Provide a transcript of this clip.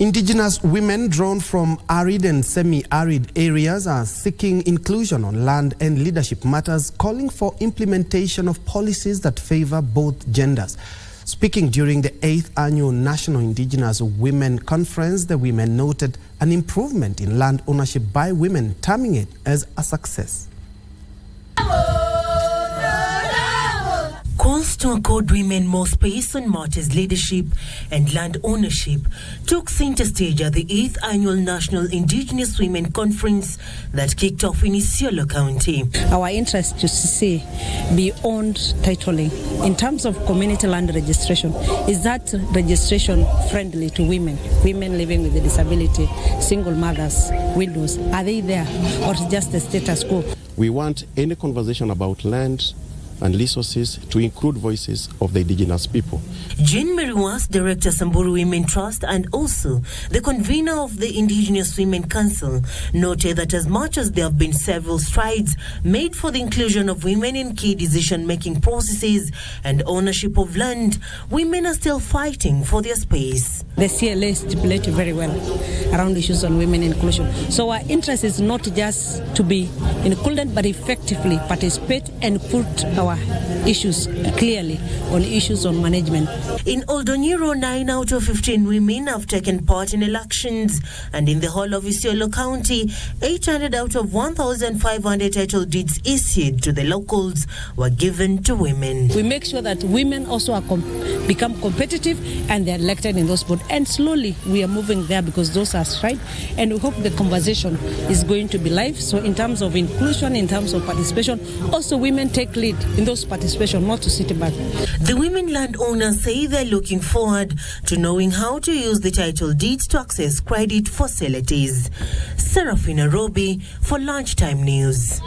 Indigenous women drawn from arid and semi-arid areas are seeking inclusion on land and leadership matters, calling for implementation of policies that favor both genders. Speaking during the 8th Annual National Indigenous Women Conference, the women noted an improvement in land ownership by women, terming it as a success. Calls to accord women more space on matters leadership and land ownership took center stage at the 8th Annual National Indigenous Women Conference that kicked off in Isiolo County. Our interest to see beyond titling in terms of community land registration, is that registration friendly to women living with a disability, single mothers, widows? Are they there, or just the status quo? We want any conversation about land and resources to include voices of the indigenous people. Jane Meriwas, Director Samburu Women Trust and also the convener of the Indigenous Women Council, noted that as much as there have been several strides made for the inclusion of women in key decision-making processes and ownership of land, women are still fighting for their space. The CLA stipulated very well around issues on women inclusion. So our interest is not just to be included, but effectively participate and put our issues clearly on issues on management. In Oldonyiro, 9 out of 15 women have taken part in elections, and in the whole of Isiolo County, 800 out of 1,500 title deeds issued to the locals were given to women. We make sure that women also are become competitive and they're elected in those boards. And slowly we are moving there because those are right. And we hope the conversation is going to be live. So in terms of inclusion, in terms of participation, also women take lead in those participation, not to sit back. The women landowners say they're looking forward to knowing how to use the title deeds to access credit facilities. Serafina Robi for Lunchtime News.